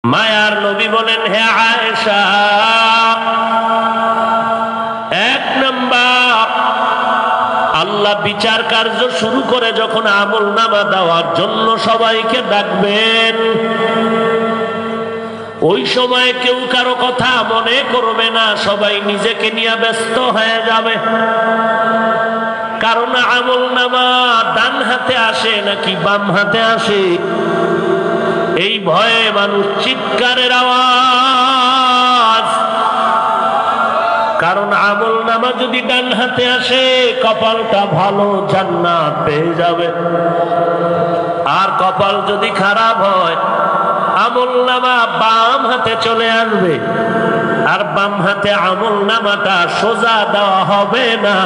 মায়ার নবী বলেন, হে আয়েশা, এক নাম্বার আল্লাহ বিচার কার্য শুরু করে যখন আমলনামা দেওয়ার জন্য সবাইকে ডাকবেন, ওই সময় কেউ কারো কথা মনে করবে না, সবাই নিজেকে নিয়ে ব্যস্ত হয়ে যাবে। কারণ আমলনামা ডান হাতে আসে নাকি বাম হাতে আসে, এই ভয়ে মানুষ চিৎকারের আওয়াজ। কারণ আমলনামা যদি ডান হাতে আসে, কপালটা ভালো, জান্নাত পেয়ে যাবে। আর কপাল যদি খারাপ হয়, আমলনামা বাম হাতে চলে আসবে, আর বাম হাতে আমলনামাটা সোজা দেওয়া হবে না।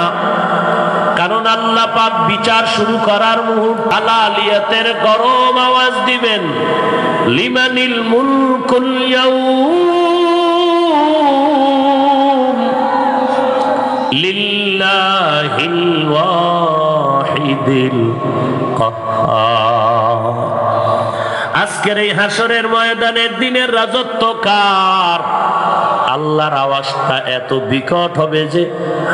কারণ আল্লাহ পাক বিচার শুরু করার মুহূর্তে আলালিয়াতের গরম আওয়াজ দিবেন, লিমানিল মুলকুল ইয়াউম লিল্লাহিল ওয়াহিদিল কাহ্হার। আজকের এই হাসরের ময়দানের দিনের রাজত্ব কার? আল্লাহর আওয়াজটা এত বিকট হবে যে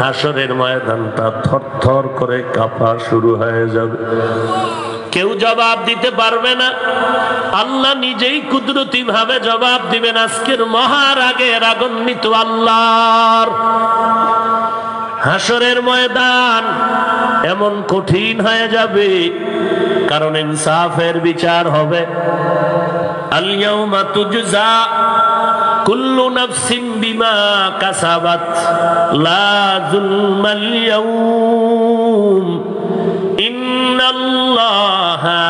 হাসরের ময়দানটা থরথর করে কাঁপা শুরু হয়ে যাবে। কেউ জবাব দিতে পারবে না, আল্লাহ নিজেই কুদরতি ভাবে জবাব দিবেন। আজকের মহারাগে রাগান্বিত আল্লাহর হাসরের ময়দান এমন কঠিন হয়ে যাবে, কারণ ইনসাফের বিচার হবে। আল ইয়াউমা তুজজা কুল্লু নাফসিন বিমা কাসাবাত লা যুলমাল ইয়াউম ইন্নাল্লাহা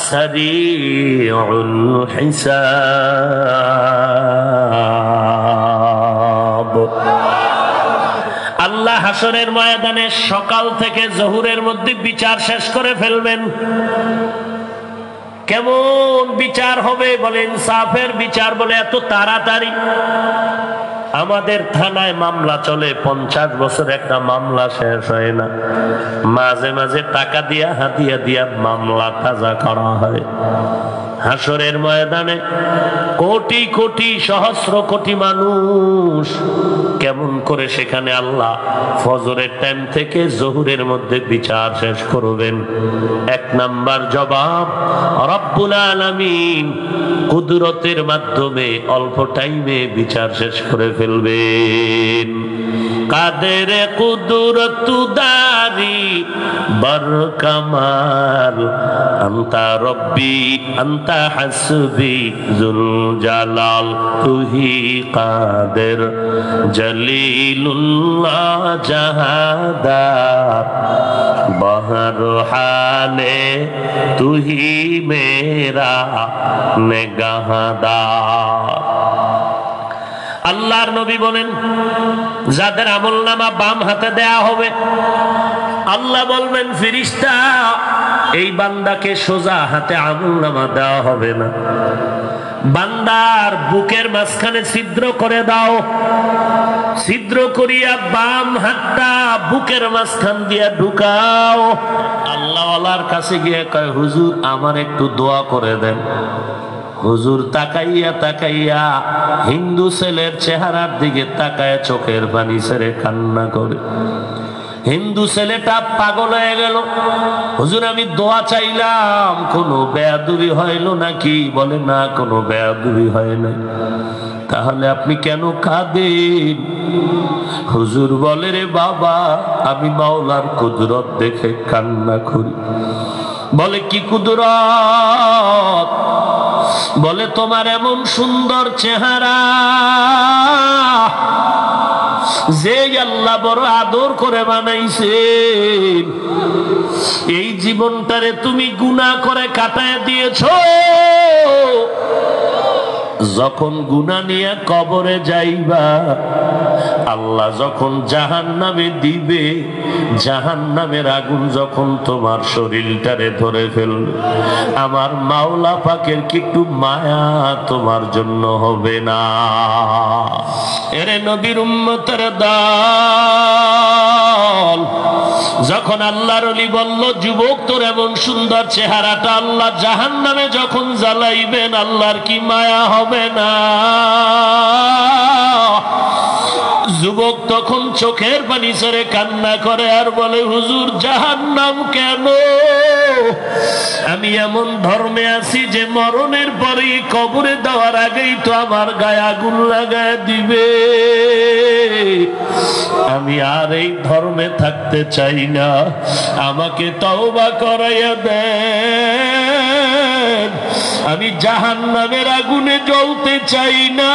সারিউল হিসাব। আল্লাহ হাসরের ময়দানে সকাল থেকে জহুরের মধ্যে বিচার শেষ করে ফেলবেন। কেমন বিচার হবে বলে? ইনসাফের বিচার বলে এত তাড়াতাড়ি। আমাদের থানায় মামলা চলে, 50 বছর একটা মামলা শেষ হয় না। মাঝে মাঝে টাকা দিয়া হাতিয়া দিয়া মামলা তাজা করা হয়। হাসরের ময়দানে কোটি কোটি সহস্র কোটি মানুষ, কেমন করে সেখানে আল্লাহ ফজরের টাইম থেকে জোহরের মধ্যে বিচার শেষ করবেন? এক নাম্বার জবাব, রব্বুল আলামিন কুদরতের মাধ্যমে অল্প টাইমে বিচার শেষ করে ফেলবেন। কাদের কুদরত দারি বর কামাল, আনতা রব্বি আনতা হাসবি জুল জালাল, তুহি কাদের জলিলুল্লাহ জাহাদার, বহর হালে তুহি মেরা নেগাহদার। আল্লাহর নবী বলেন, যাদের আমলনামা বাম হাতে দেয়া হবে, আল্লাহ বলবেন, ফেরেশতা এই বান্দাকে সোজা হাতে আমলনামা দেওয়া হবে না, বান্দার বুকের মাঝখানে ছিদ্র করে দাও। ছিদ্র করিয়া বাম হাতটা বুকের মাঝখান দিয়া ঢুকাও। আল্লাহওয়ালার কাছে গিয়ে কয়, হুজুর আমার একটু দোয়া করে দেন। হুজুর তাকাইয়া তাকাইয়া হিন্দু ছেলের চেহারার দিকে তাকায় চোখের পানি ছেড়ে কান্না করে। হিন্দু ছেলেটা পাগল হয়ে গেল। হুজুর আমি দোয়া চাইলাম, কোনো বেয়াদবি হইল নাকি? বলে না, কোনো বেয়াদবি হয় নাই। তাহলে আপনি কেন কাঁদেন? হুজুর বলে, রে বাবা, আমি মাওলার কুদরত দেখে কান্না করি। বলে কি কুদরত? বলে তোমার এমন সুন্দর চেহারা, যে আল্লাহ বড় আদর করে বানাইছেন, এই জীবনটারে তুমি গুনাহ করে কাটায় দিয়েছো। যখন গুনাহ নিয়ে কবরে যাইবা, আল্লাহ যখন জাহান্নামে দিবে, জাহান্নামের আগুন যখন তোমার শরীরটারে ধরে ফেলবে, আমার মাওলা পাকের কি একটু মায়া তোমার জন্য হবে না? এরে নবীর উম্মতের দল, যখন আল্লাহর ওলি বলল, যুবক তোর এমন সুন্দর চেহারাটা আল্লাহ জাহান্নামে যখন জ্বালাইবেন আল্লাহর কি মায়া হবে না? যুবক তখন চোখের পানি ছেড়ে কান্না করে আর বলে, হুজুর জাহান্নাম কেন? আমি এমন ধর্মে আছি যে মরণের পরেই কবরে দেওয়ার আগেই তো আমার গায়ে আগুন লাগায় দিবে। আমি আর এই ধর্মে থাকতে চাই না, আমাকে তওবা করাইয়া দেন। আমি জাহান্নামের আগুনে জ্বলতে চাই না।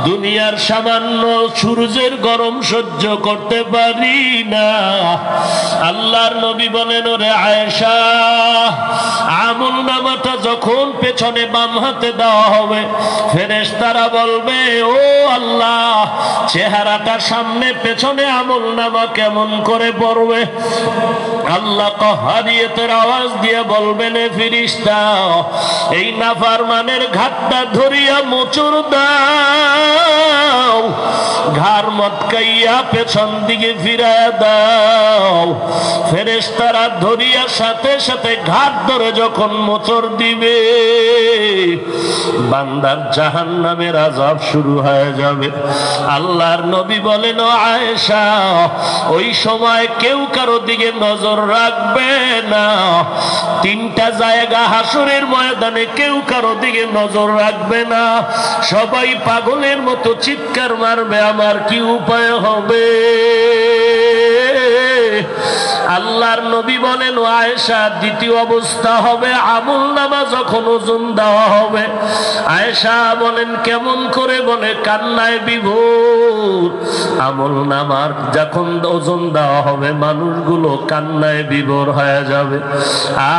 দুনিয়ার সামান্য সূর্যের গরম সহ্য করতে পারি না। আল্লাহর নবী বলেন, ওরে আয়েশা, আমলনামাটা যখন পেছনে বাম হাতে দেওয়া হবে ফেরেশতারা বলবে, ও আল্লাহ, চেহারাটা সামনে পেছনে আমলনামা কেমন করে পড়বে? আল্লাহ কহারিয়তের আওয়াজ দিয়ে বলবেন, ফেরেশতা, এই নাফরমানের ঘাটটা ধরিয়া মোচড় দাও, ঘাড় মটকাইয়া পেছন দিকে ফিরাইয়া দাও। ফেরেশতারা ধরিয়া সাথে সাথে ঘাট ধরে যখন মোচড় দিবে, বান্দার জাহান্নামের আযাব শুরু হয়ে যাবে। আল্লাহর নবী বলেন, ও আয়েশা, ওই সময় কেউ কারো দিকে নজর রাখবে না। তিনটা জায়গা হাসরের ময়দানে কেউ কারো দিকে নজর রাখবে না। সবাই পাগলের মতো চিৎকার মারবে, আমার কি উপায় হবে? আল্লাহর নবী বলেন, ও আয়েশা, দ্বিতীয় অবস্থা হবে আমলনামা যখন ওজন দেওয়া হবে। আয়েশা বলেন, কেমন করে? বলে, কান্নায় বিভোর। আমলনামার যখন ওজন দেওয়া হবে মানুষগুলো কান্নায় বিভোর হয়ে যাবে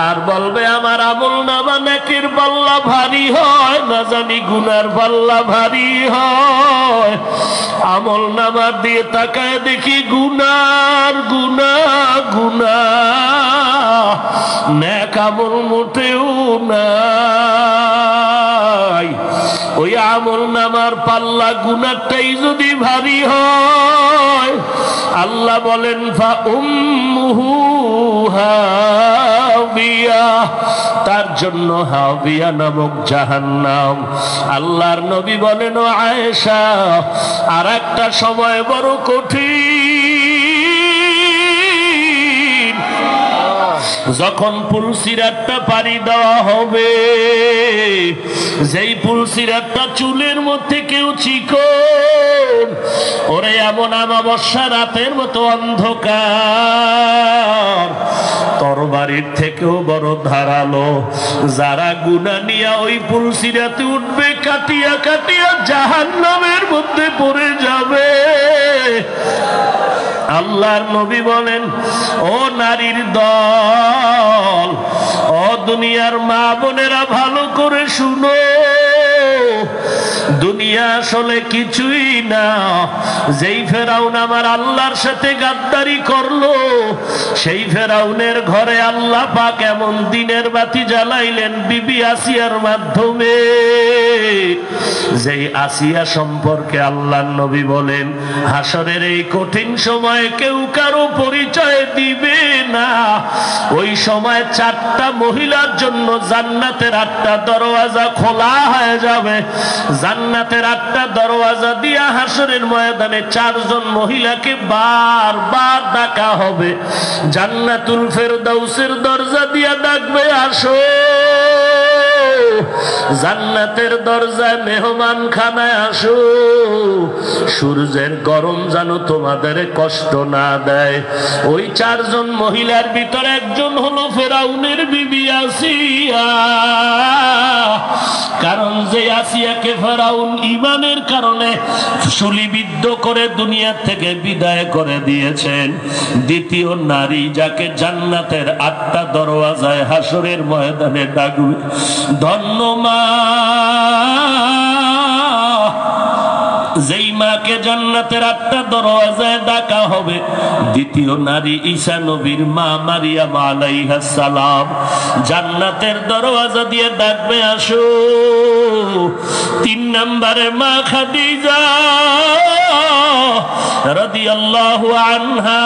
আর বলবে, আমার আমলনামা নেকির পাল্লা ভারী হয় না জানি গুনার পাল্লা ভারী হয়। আমলনামা দিয়ে তাকায় দেখি গুনার গুনাহ গুনা, নেক আমল মোটেও নাই। ওই আমলনামার পাল্লা গুনাহটাই যদি ভারী হয়, আল্লাহ বলেন, ফা উম্মুহু হাবিয়া, তার জন্য হাবিয়া নামক জাহান্নাম। আল্লাহর নবী বলেন, ও আয়েশা, আর একটা সময় বড় কঠিন, যখন পুলসিরাতটা পাড়ি দেওয়া হবে, যেই পুলসিরাতটা চুলের মধ্যে কেউ চিকন, ওরে এমন অমাবস্যা রাতের মতো অন্ধকার, তরবারির থেকেও বড় ধারালো। যারা গুনাহ নিয়া ওই পুলসিরাতে উঠবে, কাটিয়া কাটিয়া জাহান্নামের মধ্যে পড়ে যাবে। আল্লাহর নবী বলেন, ও নারীর দল, ও দুনিয়ার মা বোনেরা, ভালো করে শুনো, দুনিয়া আসলে কিছুই না। যেই ফেরাউন আমার আল্লাহর সাথে গাদ্দারি করলো, সেই ফেরাউনের ঘরে আল্লাহ পাক এমন দিনের বাতি জ্বালাইলেন বিবি আসিয়ার মাধ্যমে, যেই আসিয়া সম্পর্কে আল্লাহর নবী বলেন, হাসরের এই কঠিন সময়ে কেউ কারো পরিচয় দিবে না। ওই সময় 4টা মহিলার জন্য জান্নাতের 8টা দরওয়াজা খোলা হয়ে যাবে। জান্নাতের 8টা দরওয়াজা দিয়া হাসরের ময়দানে 4 জন মহিলাকে বারবার ডাকা হবে। জান্নাতুল ফেরদাউসের দরজা দিয়া ডাকবে, আসো। জান্নাতের দরজায় মেহমান খানায় আসো। সূর্যের গরম যেন তোমাদের কষ্ট না দেয়। ওই 4 জন মহিলার ভিতরে একজন হলো ফেরাউনের বিবি আসিয়া। কারণ যে আসিয়াকে ফেরাউন ঈমানের কারণে শুলিবিদ্ধ করে দুনিয়া থেকে বিদায় করে দিয়েছেন, দ্বিতীয় নারী যাকে জান্নাতের 8টা দরওয়াজায় হাসরের ময়দানে ডাকবে। ধন্য মা, যেই মাকে জান্নাতের 8টা দরওয়াজায় ডাকা হবে। দ্বিতীয় নারী ঈসা নবীর মা মারিয়াম আলাইহিস সালাম, জান্নাতের দরওয়াজা দিয়ে ডাকবে, আসো। 3 নম্বরে মা খাদিজা, রাদিয়াল্লাহু আনহা,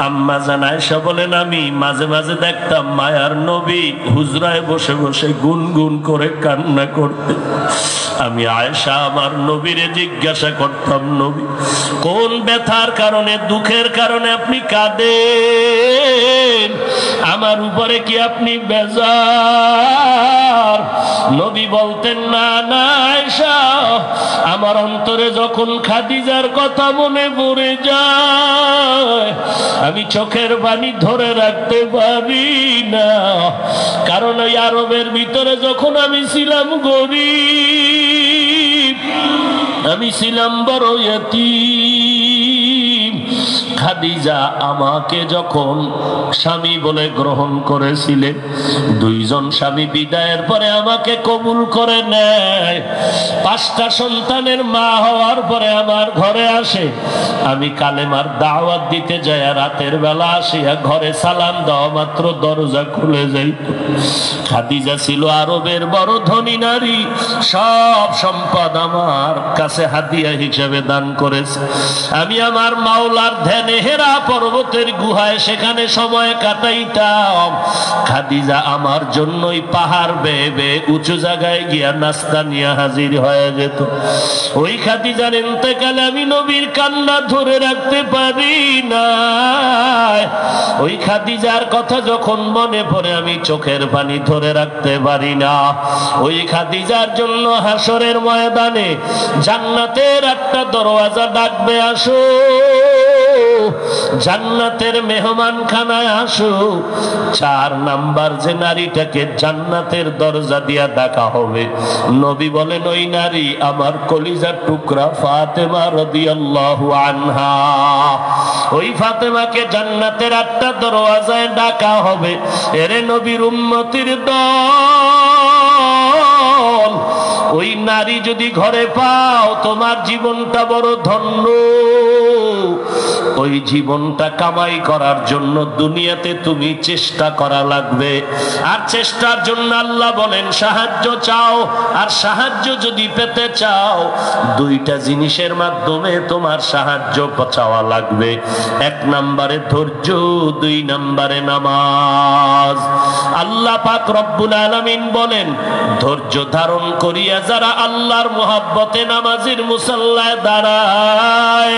আম্মা জান আয়েশা বলেন আমি মাঝে মাঝে দেখতাম মায়ার নবী হুজরায় বসে বসে গুনগুন করে কান্না করতে। আমি আয়েশা আমার নবীরে জিজ্ঞাসা করতাম, নবী কোন ব্যথার কারণে, দুঃখের কারণে আপনি কাঁদেন? আমার উপরে কি আপনি বেজার? নবী বলতেন, না না আয়েশা, আমার অন্তরে যখন খাদিজার কথা মনে পড়ে যায় আমি চোখের পানি ধরে রাখতে পারি না। কারণ ওই আরবের ভিতরে যখন আমি ছিলাম গরীব, আমি ছিলাম বড় ইয়তীম, খাদিজা আমাকে যখন স্বামী বলে গ্রহণ করেছিলেন, দুইজন স্বামী বিদায়ের পরে আমাকে কবুল করে নেয়। 5টা সন্তানের মা হওয়ার পরে আমার ঘরে আসে, আমি কালেমার দাওয়াত দিতে যাই, রাতের বেলা আসিয়া ঘরে সালাম দেওয়া মাত্র দরজা খুলে যাইত। খাদিজা ছিল আরবের বড় ধনী নারী, সব সম্পদ আমার কাছে হাদিয়া হিসেবে দান করেছে। আমি আমার মাওলার ধ্যানে হেরা পর্বতের গুহায় সেখানে সময় কাটাইতাম। খাদিজা আমার জন্যই পাহাড় বেয়ে বেয়ে উঁচু জায়গায় গিয়া নাস্তা নিয়ে হাজির হয়ে যেত। ওই খাদিজার ইন্তেকালে আমি নবীর কান্না ধরে রাখতে পারি না। ওই খাদিজার কথা যখন মনে পড়ে আমি চোখের পানি ধরে রাখতে পারি না। ওই খাদিজার জন্য হাসরের ময়দানে জান্নাতের একটা দরওয়াজা ডাকবে, আসো জান্নাতের মেহমান খানায় আসো। 4 নাম্বার যে নারীটাকে জান্নাতের দরজা দিয়া ডাকা হবে, নবী বলেন ওই নারী আমার কলিজার টুকরা ফাতেমা রাদিয়াল্লাহু আনহা। ওই ফাতেমাকে জান্নাতের একটা দরওয়াজায় ডাকা হবে। এরে নবীর উম্মতির দল, ওই নারী যদি ঘরে পাও তোমার জীবনটা বড় ধন্য। ওই জীবনটা কামাই করার জন্য দুনিয়াতে তুমি চেষ্টা করা লাগবে। আর চেষ্টার জন্য আল্লাহ বলেন সাহায্য চাও। আর সাহায্য যদি পেতে চাও 2টা জিনিসের মাধ্যমে তোমার সাহায্য চাওয়া লাগবে। 1 নম্বরে ধৈর্য, 2 নম্বরে নামাজ। আল্লাহ পাক রব্বুল আলামিন বলেন ধৈর্য ধারণ করিয়া যারা আল্লাহর মুহাব্বতে নামাজের মুসাল্লায় দাঁড়ায়,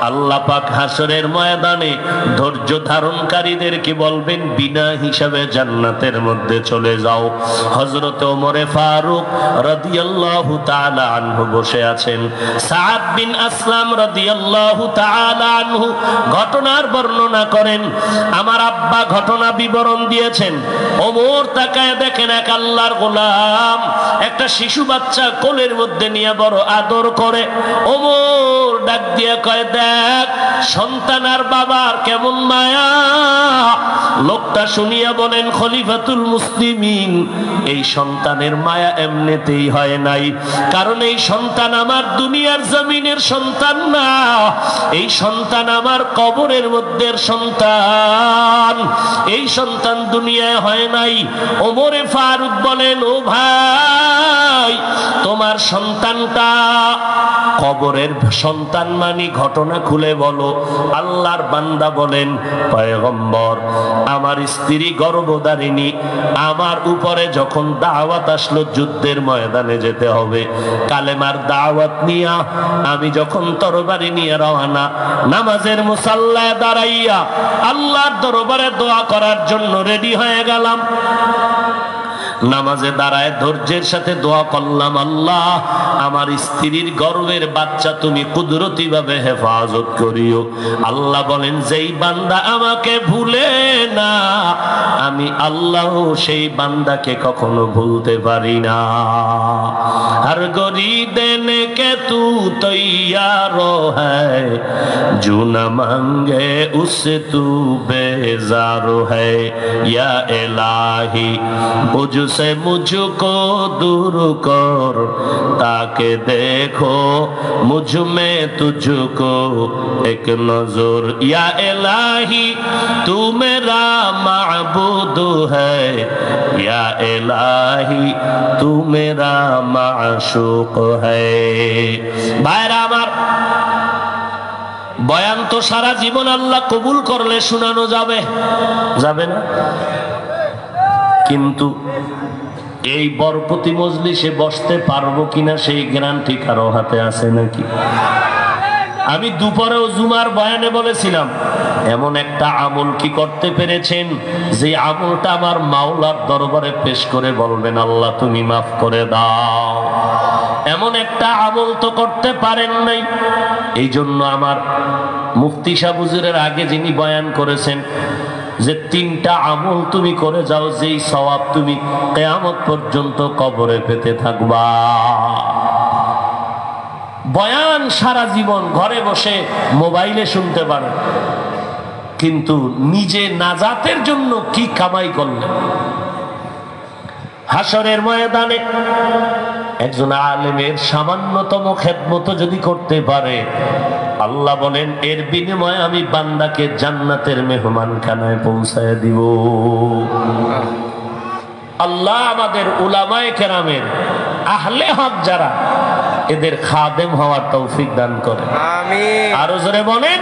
আল্লাহ পাক হাসরের ময়দানে ধৈর্য ধারণকারীদেরকে বলবেন বিনা হিসাবে জান্নাতের মধ্যে চলে যাও। হযরত ওমরে ফারুক রাদিয়াল্লাহু তাআলা আনহু বসে আছেন। সাদ বিন আসলাম রাদিয়াল্লাহু তাআলা আনহু ঘটনার বর্ণনা করেন। আমার আব্বা ঘটনা বিবরণ দিয়েছেন। ওমর তাকায় দেখেন এক আল্লাহর গোলাম একটা শিশু বাচ্চা কোলের মধ্যে নিয়ে বড় আদর করে। ওমর ডাক দিয়ে কয়, দেখ সন্তান আর বাবার কেমন মায়া। লোকটা শুনিয়া বলেন, খলিফাতুল মুসলিমিন, এই সন্তানের মায়া এমনিতেই হয় নাই। কারণ এই সন্তান আমার দুনিয়ার জমিনের সন্তান না, এই সন্তান আমার কবরের মধ্যের সন্তান। এই সন্তান দুনিয়ায় হয় নাই। ওমরে ফারুক বলেন, ও ভাই, তোমার সন্তানটা কবরের সন্তান মানি ঘটনা খুলে বলো। আল্লাহর বান্দা বলেন, পয়গম্বর, আমার স্ত্রী গর্ভধারিণী, আমার উপরে যখন দাওয়াত আসলো যুদ্ধের ময়দানে যেতে হবে, কালেমার দাওয়াত নিয়া আমি যখন তরবারি নিয়ে রওনা, নামাজের মুসাল্লায় দাঁড়াইয়া আল্লাহর দরবারে দোয়া করার জন্য রেডি হয়ে গেলাম। নামাজে দাঁড়ায় ধৈর্যের সাথে দোয়া করলাম, আল্লাহ আমার স্ত্রীর গর্ভের বাচ্চা তুমি কুদরতি ভাবে হেফাজত করিও। আল্লাহ বলেন, যেই বান্দা আমাকে ভুলে না, আমি আল্লাহ সেই বান্দাকে কখনো ভুলতে পারি না। हर गोरी देने के तू तैयार है, जो न मांगे उससे तू बेजार है। या इलाही मुझसे मुझको दूर कर, ताकि देखो मुझ में तुझको एक नजर। या इलाही तू मेरा माबूद है, या इलाही तू मेरा माशूक है। भाईरा আমার বয়ান তো সারা জীবন আল্লাহ কবুল করলে শোনানো যাবে, যাবে না? কিন্তু এই বরপতি মজলিসে বসতে পারবো কিনা সেই গ্যারান্টি কারো হাতে আছে নাকি? আমি দুপুরেও জুমার বয়ানে বলেছিলাম, এমন একটা আমল কি করতে পেরেছেন যে আমলটা আমার মাওলার দরবারে পেশ করে বলবেন আল্লাহ তুমি মাফ করে দাও? এমন একটা আমল তো করতে পারেন নাই। এই জন্য আমার মুফতি সাহেব হুজুরের আগে যিনি বয়ান করেছেন যে 3টা আমল তুমি করে যাও, যেই সওয়াব তুমি কিয়ামত পর্যন্ত কবরে পেতে থাকবা। বয়ান সারা জীবন ঘরে বসে মোবাইলে শুনতে পারে, কিন্তু নিজে নাজাতের জন্য কি কামাই করলেন? হাসরের ময়দানে একজন আলেমের সামান্যতম খেদমত যদি করতে পারে, আল্লাহ বলেন এর বিনিময়ে আমি বান্দাকে জান্নাতের মেহমানখানায় পৌঁছায় দিব। আল্লাহ আমাদের উলামায়ে কেরামের আহলে হক যারা, এদের খাদেম হওয়ার তৌফিক দান করে। আমিন। আরো জোরে বলেন